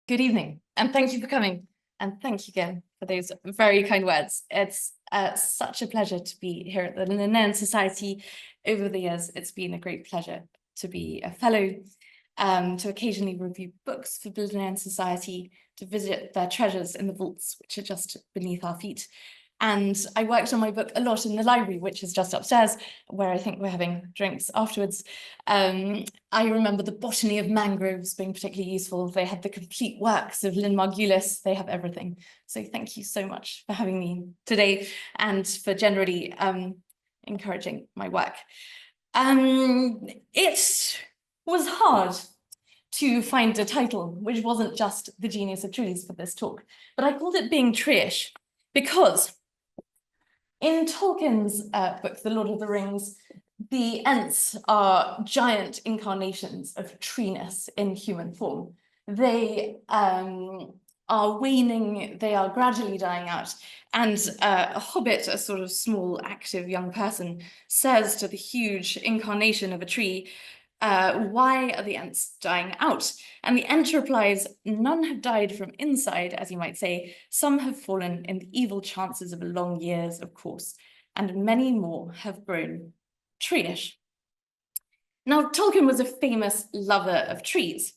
Good evening, and thank you for coming. And thank you again for those very kind words. It's such a pleasure to be here at the Linnean Society. Over the years, it's been a great pleasure to be a fellow, to occasionally review books for the Linnean Society, to visit their treasures in the vaults, which are just beneath our feet. And I worked on my book a lot in the library, which is just upstairs, where I think we're having drinks afterwards. I remember the botany of mangroves being particularly useful. They had the complete works of Lynn Margulis. They have everything. So thank you so much for having me today and for generally encouraging my work. It was hard to find a title which wasn't just The Genius of Trees for this talk, but I called it Being Tree-ish because in Tolkien's book, The Lord of the Rings, the Ents are giant incarnations of treeness in human form. They are waning, they are gradually dying out. And a hobbit, a sort of small, active young person, says to the huge incarnation of a tree, why are the Ents dying out? And the Ent replies, none have died from inside, as you might say. Some have fallen in the evil chances of long years, of course, and many more have grown tree-ish. Now, Tolkien was a famous lover of trees,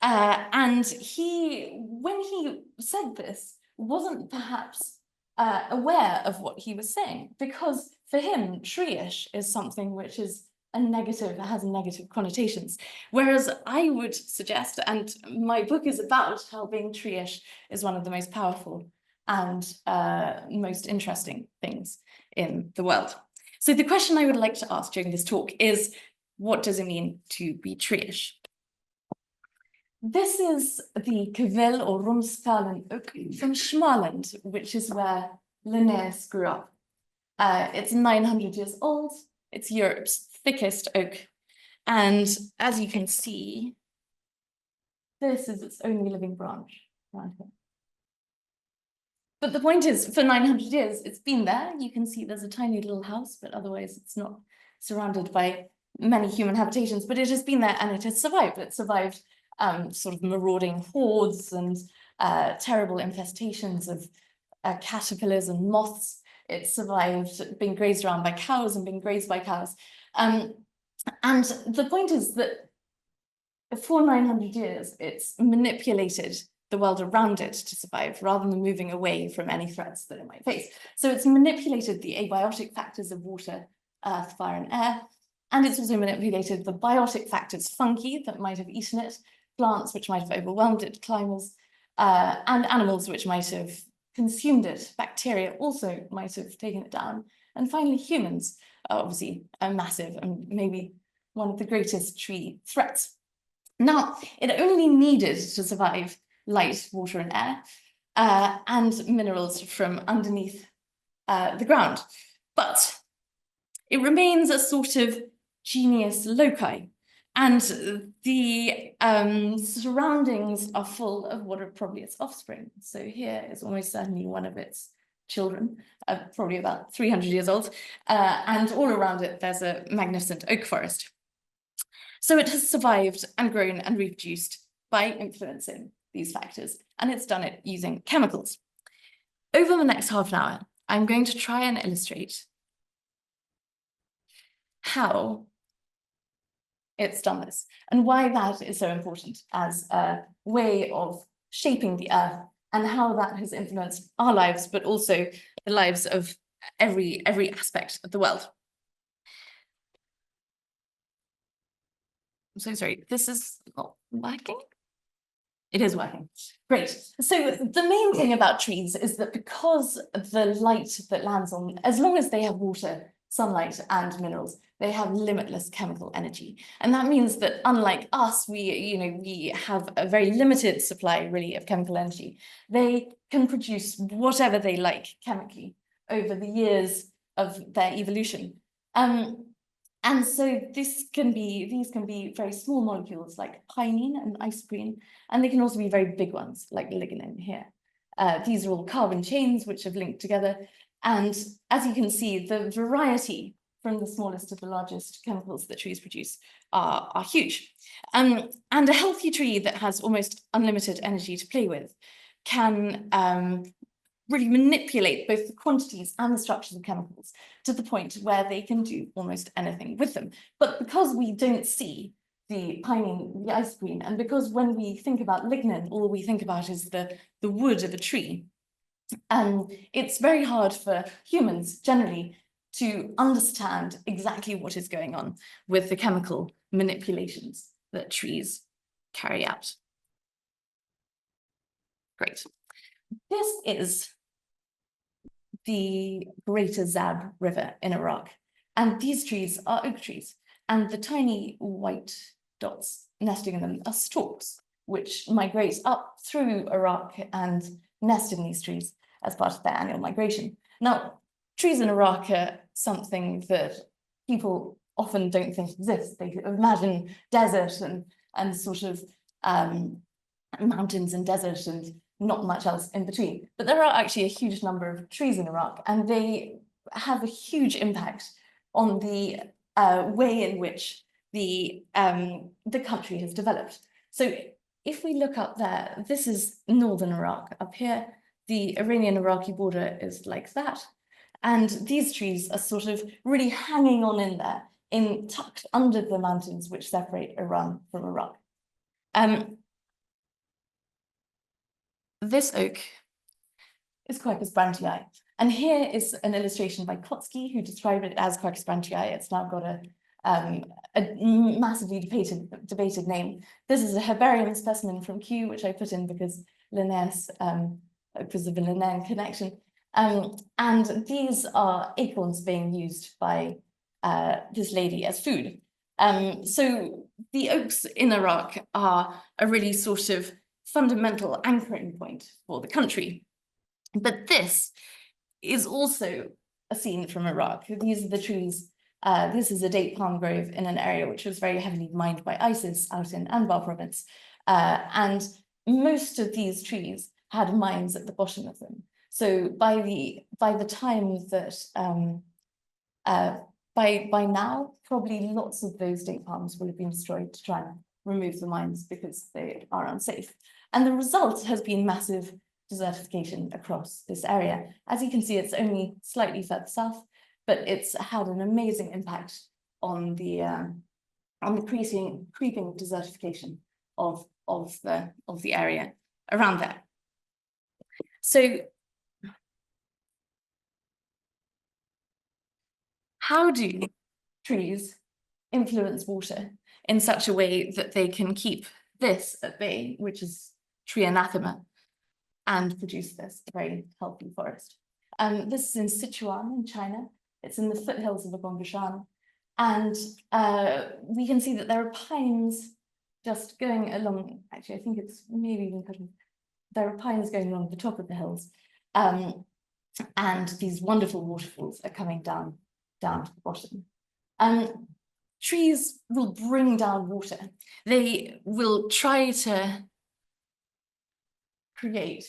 and when he said this, wasn't perhaps aware of what he was saying, because for him, tree-ish is something which is has negative connotations. Whereas I would suggest, and my book is about how being tree-ish is one of the most powerful and most interesting things in the world. So the question I would like to ask during this talk is, what does it mean to be tree-ish? This is the Cavell or Romsdalen oak from Schmaland, which is where Linnaeus grew up. It's 900 years old. It's Europe's thickest oak. And as you can see, this is its only living branch around here. But the point is, for 900 years, it's been there. You can see there's a tiny little house, but otherwise it's not surrounded by many human habitations, but it has been there and it has survived. It survived sort of marauding hordes and terrible infestations of caterpillars and moths. It survived being grazed around by cows and being grazed by cows. And the point is that for 900 years, it's manipulated the world around it to survive rather than moving away from any threats that it might face. So it's manipulated the abiotic factors of water, earth, fire, and air. And it's also manipulated the biotic factors, fungi that might have eaten it, plants which might have overwhelmed it, climbers, and animals which might have consumed it. Bacteria also might have taken it down. And finally, humans are obviously a massive and maybe one of the greatest tree threats. Now, it only needed to survive light, water, and air, and minerals from underneath the ground. But it remains a sort of genius loci, and the surroundings are full of what are probably its offspring. So here is almost certainly one of its children, probably about 300 years old, and all around it there's a magnificent oak forest. So it has survived and grown and reproduced by influencing these factors, and it's done it using chemicals. Over the next half an hour, I'm going to try and illustrate how it's done this and why that is so important as a way of shaping the earth and how that has influenced our lives, but also the lives of every aspect of the world. I'm so sorry, this is not working. It is working. Great. So the main thing about trees is that because the light that lands on, as long as they have water, sunlight, and minerals, they have limitless chemical energy. And that means that unlike us, we have a very limited supply, really, of chemical energy. They can produce whatever they like chemically over the years of their evolution. And so these can be very small molecules like pinene and isoprene, and they can also be very big ones like lignin here. These are all carbon chains which have linked together. And as you can see, the variety from the smallest to the largest chemicals that trees produce are huge. And a healthy tree that has almost unlimited energy to play with can really manipulate both the quantities and the structures of chemicals to the point where they can do almost anything with them. But because we don't see the pinene, the isoprene, and because when we think about lignin, all we think about is the wood of a tree, it's very hard for humans generally to understand exactly what is going on with the chemical manipulations that trees carry out. Great. This is the Greater Zab River in Iraq, and these trees are oak trees, and the tiny white dots nesting in them are storks, which migrate up through Iraq and nest in these trees as part of their annual migration. Now, trees in Iraq are something that people often don't think exists. They imagine desert and sort of mountains and desert and not much else in between. But there are actually a huge number of trees in Iraq, and they have a huge impact on the way in which the country has developed. So if we look up there, this is northern Iraq. Up here, the Iranian-Iraqi border is like that. And these trees are sort of really hanging on in there, tucked under the mountains which separate Iran from Iraq. This oak is Quercus brantii. And here is an illustration by Kotsky, who described it as Quercus brantii. It's now got a massively debated name. This is a herbarium specimen from Kew, which I put in because Linnean's, because of the Linnean connection. And these are acorns being used by this lady as food. So the oaks in Iraq are a really sort of fundamental anchoring point for the country. But this is also a scene from Iraq. These are the trees. This is a date palm grove in an area which was very heavily mined by ISIS out in Anbar province. And most of these trees had mines at the bottom of them. So by the time that by now, probably lots of those date palms will have been destroyed to try and remove the mines because they are unsafe. And the result has been massive desertification across this area. As you can see, it's only slightly further south, but it's had an amazing impact on the creeping desertification of the area around there. So how do trees influence water in such a way that they can keep this at bay, which is tree anathema, and produce this very healthy forest? This is in Sichuan in China. It's in the foothills of the Gonggashan. And we can see that there are pines just going along, actually, I think it's maybe even cutting. There are pines going along the top of the hills. And these wonderful waterfalls are coming down to the bottom. Trees will bring down water. They will try to create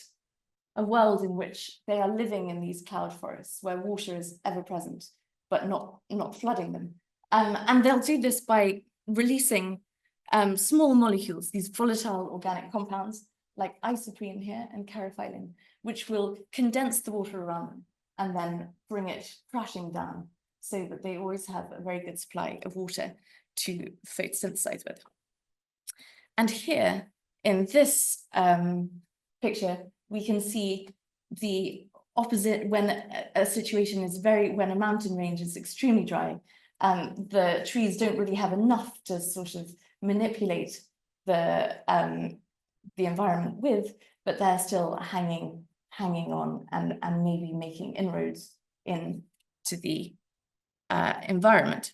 a world in which they are living in these cloud forests where water is ever present, but not flooding them. And they'll do this by releasing small molecules, these volatile organic compounds like isoprene here and caryophyllene, which will condense the water around them and then bring it crashing down so that they always have a very good supply of water to photosynthesize with. And here in this picture, we can see the opposite when a situation is when a mountain range is extremely dry. The trees don't really have enough to sort of manipulate the environment with, but they're still hanging on and maybe making inroads into the environment.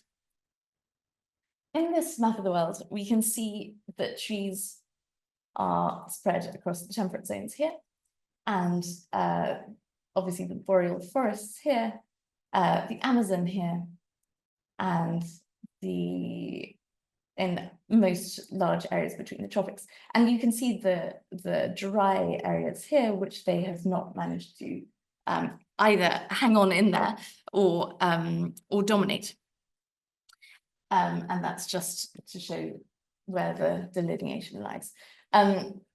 In this map of the world, we can see that trees are spread across the temperate zones here, and obviously the boreal forests here, the Amazon here, and in most large areas between the tropics. And you can see the dry areas here, which they have not managed to either hang on in there or dominate. And that's just to show where the delineation lies.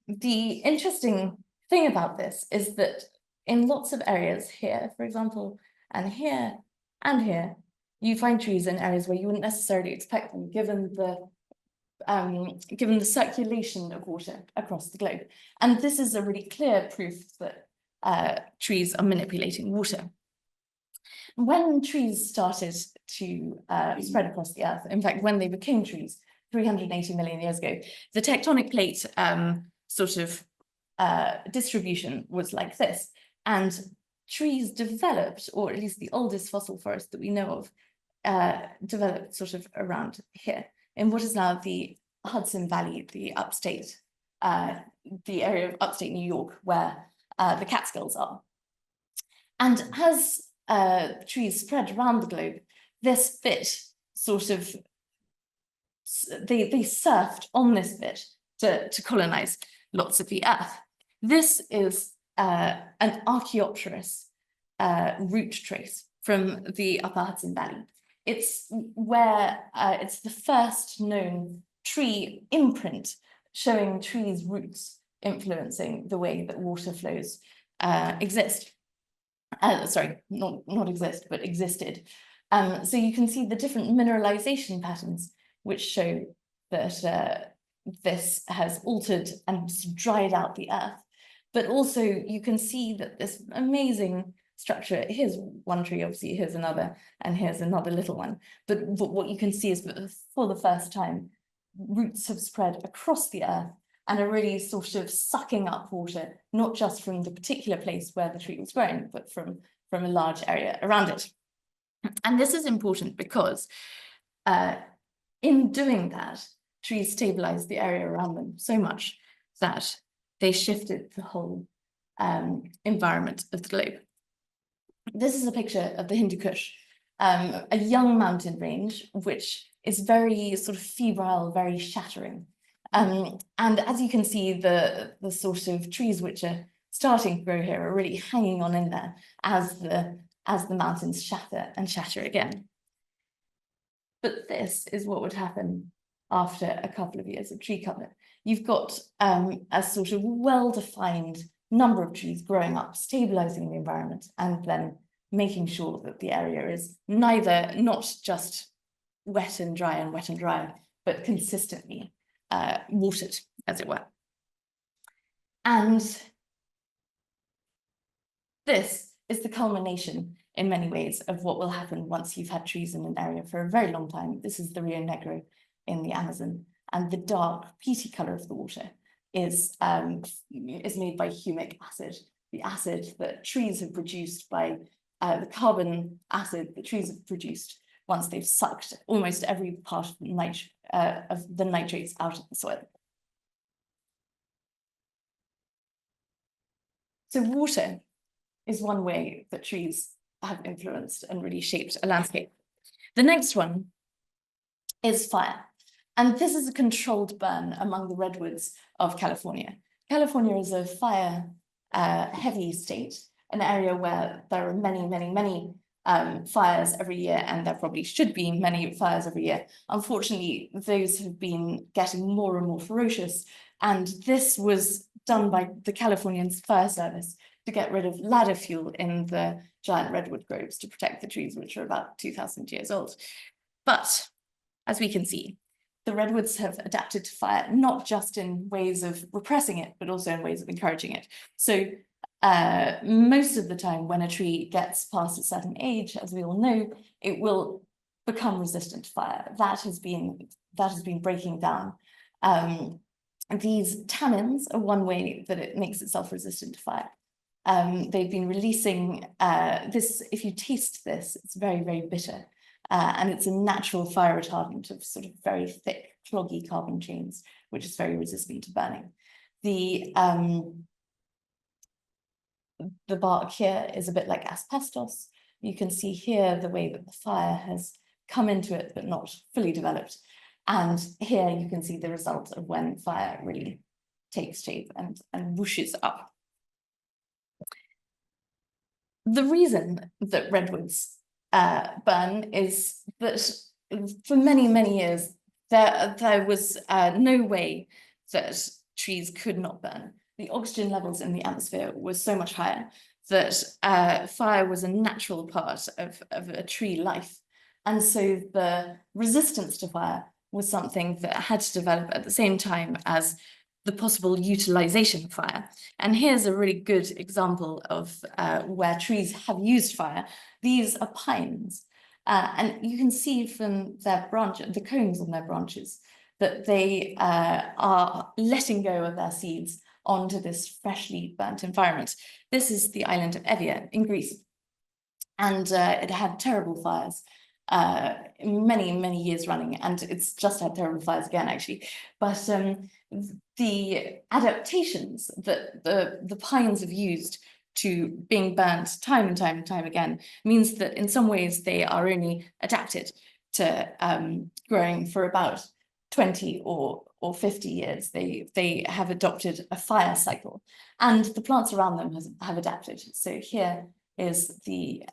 The interesting thing about this is that in lots of areas here, for example, and here, you find trees in areas where you wouldn't necessarily expect them, given the circulation of water across the globe. And this is a really clear proof that trees are manipulating water. When trees started to spread across the earth, in fact, when they became trees 380 million years ago, the tectonic plate distribution was like this. And trees developed, or at least the oldest fossil forest that we know of, developed sort of around here, in what is now the Hudson Valley, the upstate, the area of upstate New York, where the Catskills are. And as trees spread around the globe, this bit sort of, they surfed on this bit to colonize lots of the earth. This is an Archaeopteris root trace from the upper Hudson Valley. It's where it's the first known tree imprint showing trees' roots influencing the way that water flows exist. Sorry, not exist, but existed. So you can see the different mineralization patterns, which show that this has altered and dried out the earth. But also you can see that this amazing structure, here's one tree, obviously, here's another, and here's another little one. But what you can see is that for the first time, roots have spread across the earth and are really sort of sucking up water, not just from the particular place where the tree was growing, but from a large area around it. And this is important because in doing that, trees stabilized the area around them so much that they shifted the whole environment of the globe. This is a picture of the Hindu Kush, a young mountain range, which is very sort of febrile, very shattering. And as you can see, the sort of trees which are starting to grow here are really hanging on in there as the mountains shatter and shatter again. But this is what would happen after a couple of years of tree cover. You've got a sort of well-defined number of trees growing up, stabilizing the environment, and then making sure that the area is not just wet and dry, but consistently watered, as it were. And this is the culmination, in many ways, of what will happen once you've had trees in an area for a very long time. This is the Rio Negro in the Amazon, and the dark peaty color of the water is made by humic acid, the acid that trees have produced by the carbon acid that trees have produced once they've sucked almost every part of the nitrates out of the soil. So water is one way that trees have influenced and really shaped a landscape. The next one is fire. And this is a controlled burn among the redwoods of California. California is a fire heavy state, an area where there are many fires every year, and there probably should be many fires every year. Unfortunately, those have been getting more and more ferocious, and this was done by the Californian Fire Service to get rid of ladder fuel in the giant redwood groves to protect the trees, which are about 2,000 years old. But as we can see, the redwoods have adapted to fire, not just in ways of repressing it, but also in ways of encouraging it. So most of the time when a tree gets past a certain age, as we all know, it will become resistant to fire. That has been breaking down. These tannins are one way that it makes itself resistant to fire. They've been releasing this, if you taste this, it's very bitter. And it's a natural fire retardant of sort of very thick, cloggy carbon chains, which is very resistant to burning. The bark here is a bit like asbestos. You can see here the way that the fire has come into it, but not fully developed. And here you can see the result of when fire really takes shape and whooshes up. The reason that redwoods burn is that for many, many years, there was no way that trees could not burn. The oxygen levels in the atmosphere were so much higher that fire was a natural part of a tree life. And so the resistance to fire was something that had to develop at the same time as the possible utilization of fire. And here's a really good example of where trees have used fire. These are pines. And you can see from their the cones on their branches, that they are letting go of their seeds onto this freshly burnt environment. This is the island of Evia in Greece. And it had terrible fires many, many years running, and it's just had terrible fires again, actually. But the adaptations that the pines have used to being burnt time and time and time again means that in some ways they are only adapted to growing for about 20 or 50 years. They have adopted a fire cycle, and the plants around them have adapted. So here is the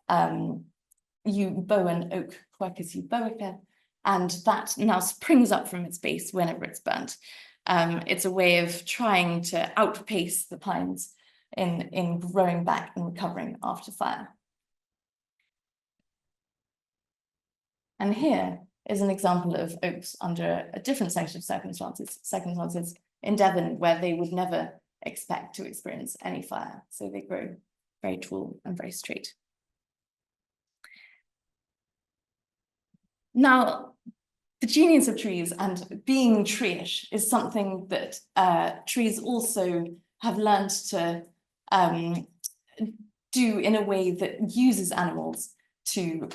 euboean oak, Quercus euboica, and that now springs up from its base whenever it's burnt. It's a way of trying to outpace the pines in growing back and recovering after fire. And here is an example of oaks under a different set of circumstances in Devon, where they would never expect to experience any fire. So they grow very tall and very straight. Now, the genius of trees and being tree-ish is something that trees also have learned to do in a way that uses animals to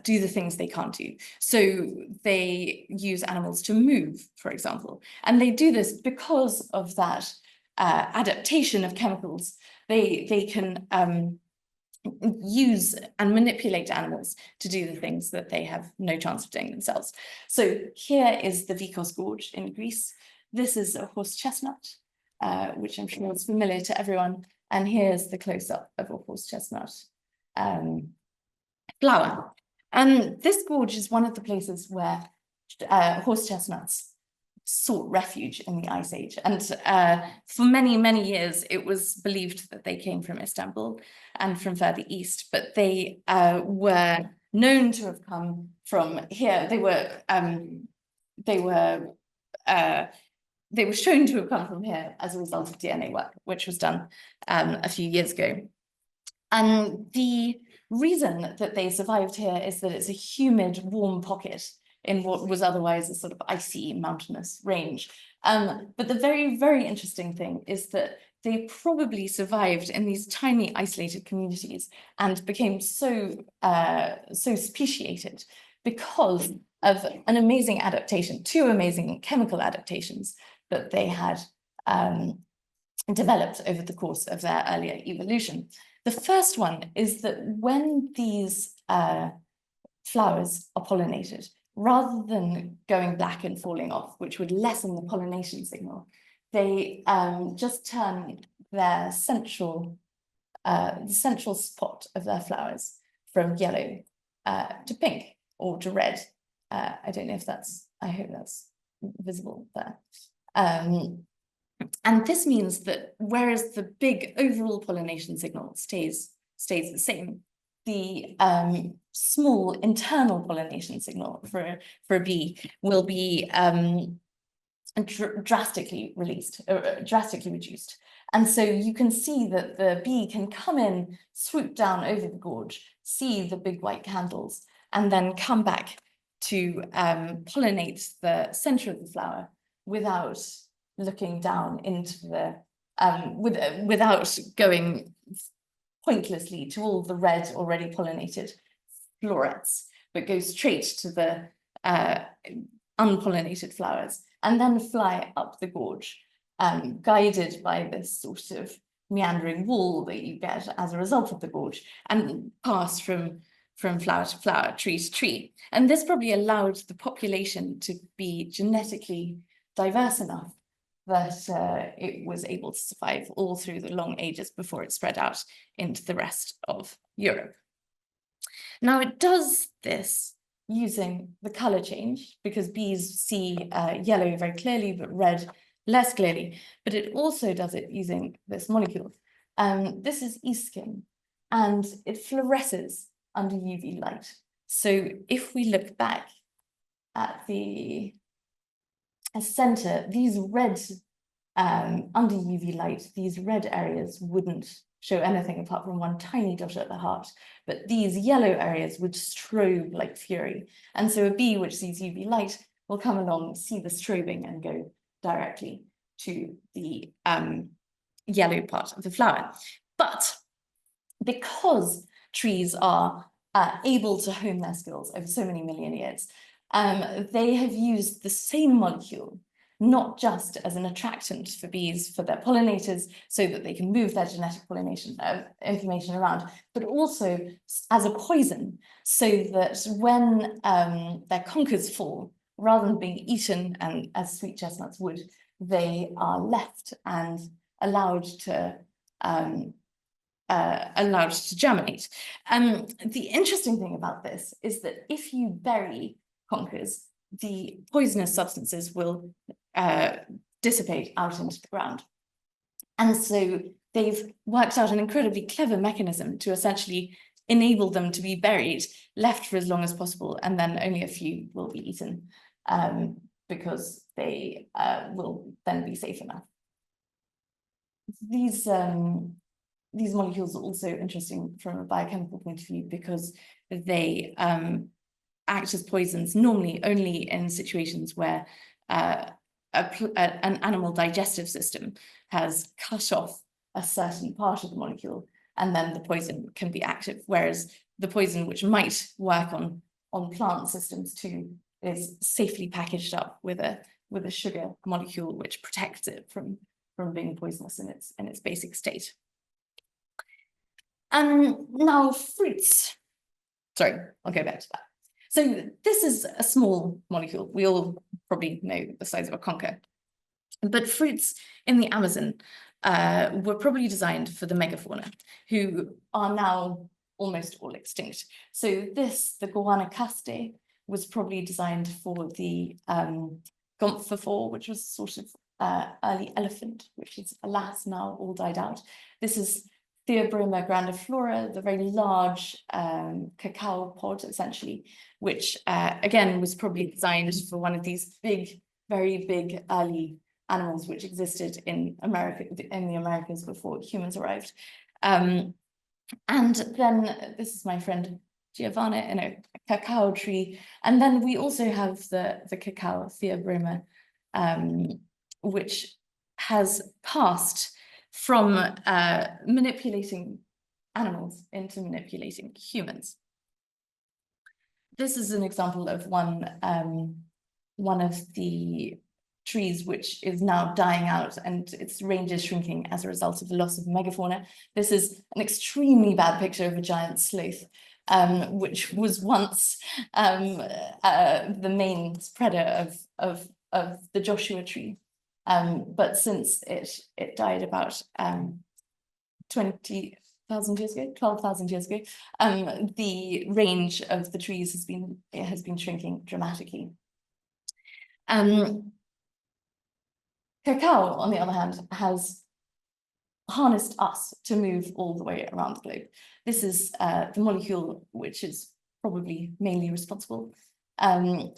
do the things they can't do. So they use animals to move, for example, and they do this because of that adaptation of chemicals. They can use and manipulate animals to do the things that they have no chance of doing themselves. So here is the Vikos Gorge in Greece. This is a horse chestnut, which I'm sure is familiar to everyone. And here's the close-up of a horse chestnut flower. And this gorge is one of the places where horse chestnuts sought refuge in the Ice Age. And for many, many years, it was believed that they came from Istanbul and from further east, but they were known to have come from here. They were shown to have come from here as a result of DNA work, which was done a few years ago. And the reason that they survived here is that it's a humid, warm pocket in what was otherwise a sort of icy mountainous range. But the very, very interesting thing is that they probably survived in these tiny isolated communities and became so speciated because of an amazing adaptation, two amazing chemical adaptations that they had developed over the course of their earlier evolution. The first one is that when these flowers are pollinated, rather than going black and falling off, which would lessen the pollination signal, they just turn their central spot of their flowers from yellow to pink or to red. I don't know if that's, I hope that's visible there. And this means that whereas the big overall pollination signal stays the same, the small internal pollination signal for a bee will be drastically reduced. And so you can see that the bee can come in, swoop down over the gorge, see the big white candles, and then come back to pollinate the center of the flower without looking down into the, without going pointlessly to all the red already pollinated florets, but go straight to the unpollinated flowers and then fly up the gorge, guided by this sort of meandering wall that you get as a result of the gorge, and pass from flower to flower, tree to tree. And this probably allowed the population to be genetically diverse enough that it was able to survive all through the long ages before it spread out into the rest of Europe. Now, it does this using the color change, because bees see yellow very clearly, but red less clearly. But it also does it using this molecule. This is eskin, and it fluoresces under UV light. So if we look back at the center, these red, under UV light, these red areas wouldn't show anything apart from one tiny dot at the heart, but these yellow areas would strobe like fury. And so a bee which sees UV light will come along, see the strobing, and go directly to the yellow part of the flower. But because trees are able to hone their skills over so many million years, they have used the same molecule, not just as an attractant for bees, for their pollinators, so that they can move their genetic pollination information around, but also as a poison, so that when their conkers fall, rather than being eaten and as sweet chestnuts would, they are left and allowed to germinate. The interesting thing about this is that if you bury conkers, the poisonous substances will dissipate out into the ground. And so they've worked out an incredibly clever mechanism to essentially enable them to be buried, left for as long as possible, and then only a few will be eaten, because they will then be safe enough. These molecules are also interesting from a biochemical point of view, because they act as poisons normally only in situations where an animal digestive system has cut off a certain part of the molecule, and then the poison can be active, whereas the poison which might work on plant systems too is safely packaged up with a sugar molecule which protects it from being poisonous in its basic state. Now fruits. Sorry, I'll go back to that. So this is a small molecule. We all probably know the size of a conker. But fruits in the Amazon were probably designed for the megafauna, who are now almost all extinct. So this, the guanacaste, was probably designed for the gomphophore, which was sort of early elephant, which is alas now all died out. This is Theobroma grandiflora, the very large cacao pod, essentially, which again was probably designed for one of these big, very big early animals which existed in the Americas before humans arrived. And then this is my friend Giovanna in a cacao tree, and then we also have the cacao Theobroma, which has passed from manipulating animals into manipulating humans. This is an example of one of the trees which is now dying out, and its range is shrinking as a result of the loss of megafauna. This is an extremely bad picture of a giant sloth, which was once the main spreader of the Joshua tree. But since it died about 20,000 years ago, 12,000 years ago, the range of the trees has been shrinking dramatically. Cacao, on the other hand, has harnessed us to move all the way around the globe. This is the molecule which is probably mainly responsible. And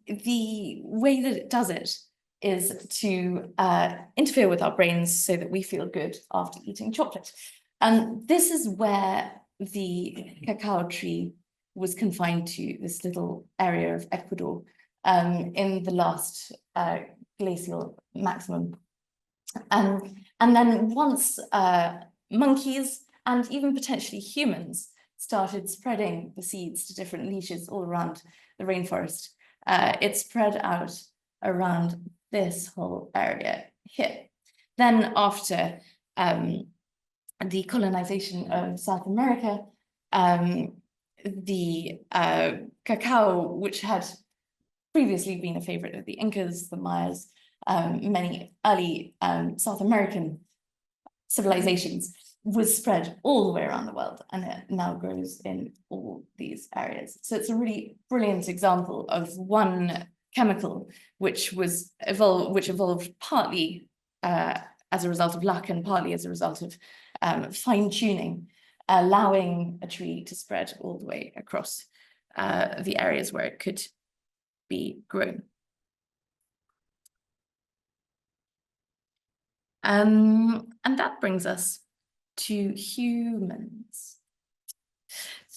the way that it does it is to interfere with our brains so that we feel good after eating chocolate. And this is where the cacao tree was confined to, this little area of Ecuador, in the last glacial maximum. And then once monkeys and even potentially humans started spreading the seeds to different niches all around the rainforest, it spread out around this whole area here. Then after the colonization of South America, the cacao, which had previously been a favorite of the Incas, the Mayas, many early South American civilizations, was spread all the way around the world, and it now grows in all these areas. So it's a really brilliant example of one chemical which evolved partly as a result of luck and partly as a result of fine-tuning, allowing a tree to spread all the way across the areas where it could be grown. And that brings us to humans.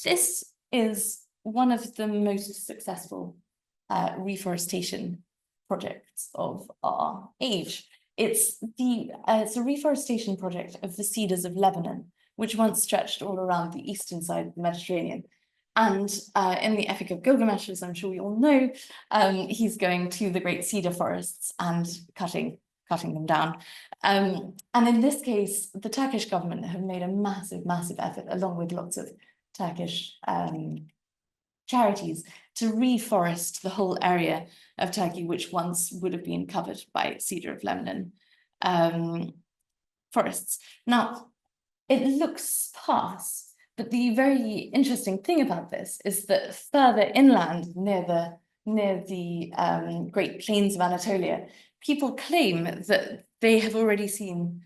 This is one of the most successful reforestation projects of our age. It's a reforestation project of the cedars of Lebanon, which once stretched all around the eastern side of the Mediterranean. And in the Epic of Gilgamesh, as I'm sure we all know, he's going to the great cedar forests and cutting them down. And in this case, the Turkish government have made a massive, massive effort, along with lots of Turkish charities, to reforest the whole area of Turkey, which once would have been covered by cedar of Lebanon forests. Now, it looks sparse, but the very interesting thing about this is that further inland, near the Great Plains of Anatolia, people claim that they have already seen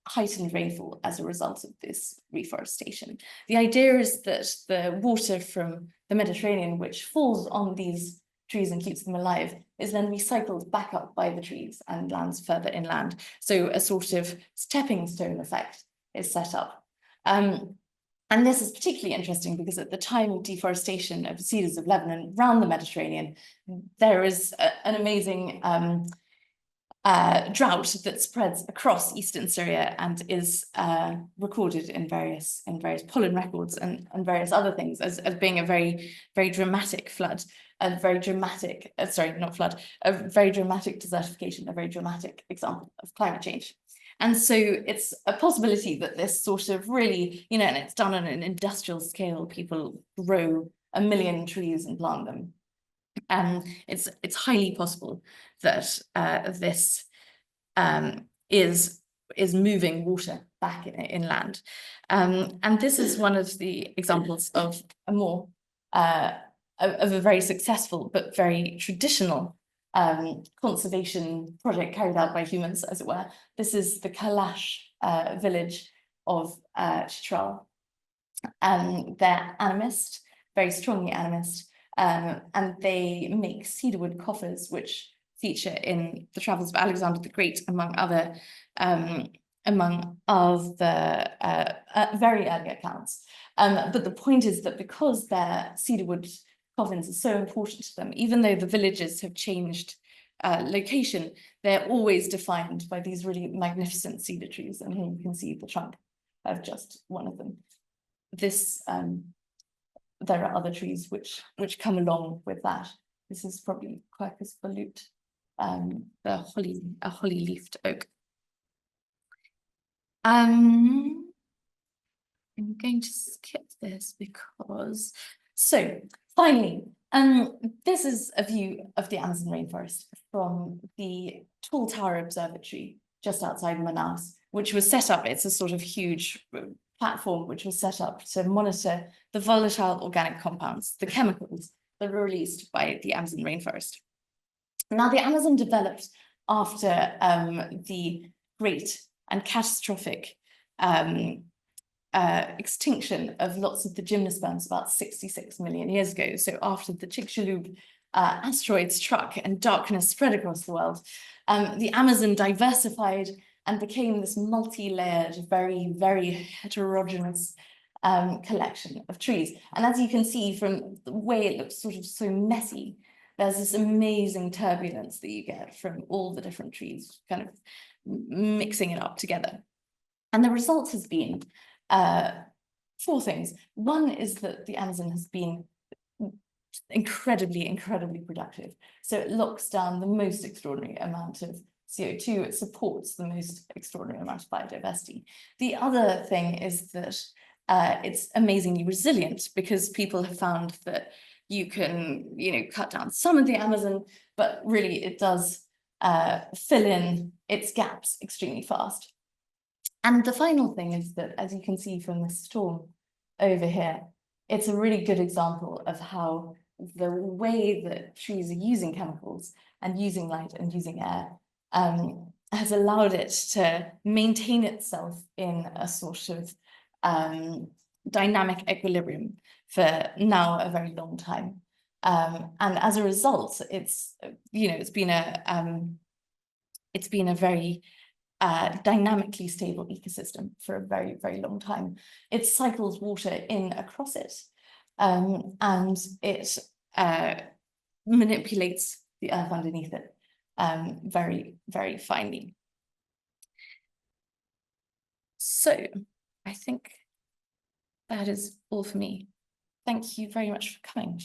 heightened rainfall as a result of this reforestation. The idea is that the water from the Mediterranean, which falls on these trees and keeps them alive, is then recycled back up by the trees and lands further inland. So a sort of stepping stone effect is set up. And this is particularly interesting because at the time of deforestation of the cedars of Lebanon around the Mediterranean, there is an amazing drought that spreads across eastern Syria and is recorded in various pollen records and various other things as being a very, very dramatic flood, a very dramatic, not flood, a very dramatic desertification, a very dramatic example of climate change. And so it's a possibility that this sort of really, and it's done on an industrial scale, people grow 1 million trees and plant them. And it's highly possible that this is moving water back inland. And this is one of the examples of of a very successful but very traditional conservation project carried out by humans, as it were. This is the Kalash village of Chitral. They're animist, very strongly animist, and they make cedarwood coffers, which feature in the travels of Alexander the Great, among other very early accounts. But the point is that because their cedarwood coffins are so important to them, even though the villages have changed location, they're always defined by these really magnificent cedar trees. And here you can see the trunk of just one of them. There are other trees which come along with that. This is probably Quercus volute, a holly-leafed oak. I'm going to skip this because, so finally, this is a view of the Amazon rainforest from the Tall Tower Observatory just outside Manaus, which was set up, it's a sort of huge platform which was set up to monitor the volatile organic compounds, the chemicals that were released by the Amazon rainforest. Now, the Amazon developed after the great and catastrophic extinction of lots of the gymnosperms about 66 million years ago. So after the Chicxulub asteroid struck and darkness spread across the world, the Amazon diversified and became this multi-layered, very, very heterogeneous collection of trees. And as you can see from the way it looks sort of so messy, there's this amazing turbulence that you get from all the different trees kind of mixing it up together. And the result has been 4 things. One is that the Amazon has been incredibly, incredibly productive. So it locks down the most extraordinary amount of CO2. It supports the most extraordinary amount of biodiversity. The other thing is that it's amazingly resilient, because people have found that you can, cut down some of the Amazon, but really it does fill in its gaps extremely fast. And the final thing is that, as you can see from the storm over here, it's a really good example of how the way that trees are using chemicals and using light and using air has allowed it to maintain itself in a sort of dynamic equilibrium for now a very long time. And as a result, it's been a very dynamically stable ecosystem for a very, very long time. It cycles water in across it, and it manipulates the earth underneath it very, very finely. So I think that is all for me. Thank you very much for coming.